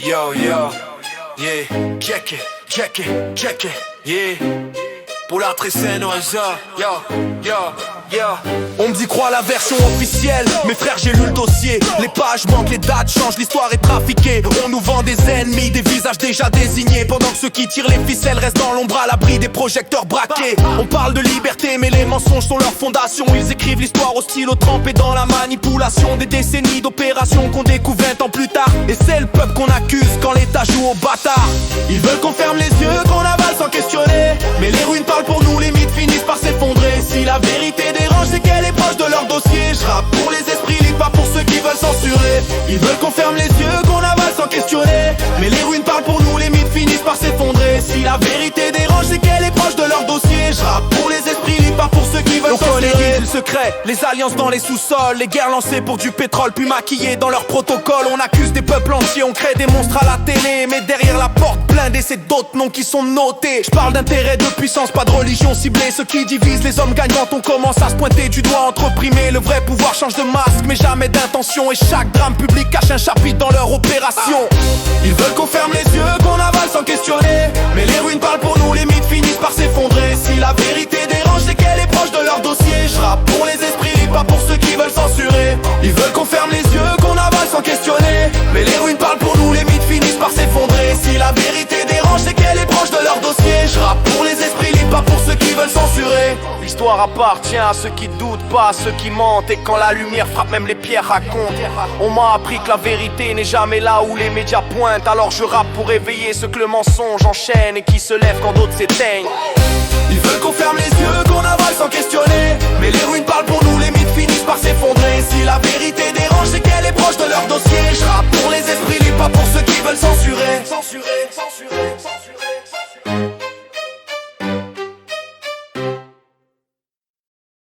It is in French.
Yo, yo, yeah, check it, yeah. Pour la tressaine au hasard, yo, yo, yo. On me dit crois la version officielle. Mes frères j'ai lu le dossier. Les pages manquent, les dates changent, l'histoire est trafiquée. On nous vend des ennemis, des visages déjà désignés. Pendant que ceux qui tirent les ficelles restent dans l'ombre à l'abri des projecteurs braqués. On parle de liberté mais les mensonges sont leur fondation. Ils écrivent l'histoire au stylo trempé dans la manipulation. Des décennies d'opérations qu'on découvre 20 ans plus tard. Et c'est le peuple qu'on accuse quand l'État joue au bâtard. Ils veulent qu'on ferme les yeux, qu'on avale sans questionner. Mais les ruines parlent pour nous, les mythes finissent par s'effondrer. Si la vérité dérange, c'est qu'elle est proche de leur dossier. Je rappe pour les esprits libres, pas pour ceux qui veulent censurer. Ils veulent qu'on ferme les yeux, qu'on avale sans questionner. Mais les ruines parlent pour nous, les mythes finissent par s'effondrer. Si la vérité dérange, c'est qu'elle est proche de leur dossier. Je rappe pour les esprits libres, pas pour ceux qui veulent censurer. On connaît le secret, les alliances dans les sous-sols. Les guerres lancées pour du pétrole, puis maquillées dans leur protocole. On accuse des peuples entiers, on crée des monstres à la télé. Mais derrière la porte blindée, c'est d'autres noms qui sont notés. Je parle d'intérêt, de puissance, pas de religion ciblée. Ceux qui divisent les hommes gagnent quand on commence à se pointer du doigt entre opprimés. Le vrai pouvoir change de masque, mais jamais d'intention. Et chaque drame public cache un chapitre dans leur opération. Ils veulent qu'on ferme les yeux, qu'on avale sans questionner. Mais les ruines parlent pour nous, les mythes finissent par s'effondrer. Si la vérité dérange, c'est qu'elle est proche de leur dossier. Je rappe pour les esprits libres, pas pour ceux qui veulent censurer. Ils veulent qu'on ferme les yeux, qu'on avale sans questionner. Mais les ruines parlent pour nous, les mythes finissent par s'effondrer. Si la vérité dérange, c'est qu'elle est proche de leur dossier. Je rappe pour les esprits libres, pas pour ceux qui veulent censurer. L'histoire appartient à ceux qui doutent, pas à ceux qui mentent. Et quand la lumière frappe, même les pierres racontent. On m'a appris que la vérité n'est jamais là où les médias pointent. Alors je rappe pour éveiller ceux que le mensonge enchaîne et qui se lèvent quand d'autres s'éteignent. Ils veulent qu'on ferme les yeux, qu'on avale sans questionner. Mais les ruines parlent pour nous, les mythes finissent par s'effondrer. Si la vérité dérange, c'est qu'elle est proche de leur dossier. Je rappe pour les esprits libres, pas pour ceux qui veulent censurer.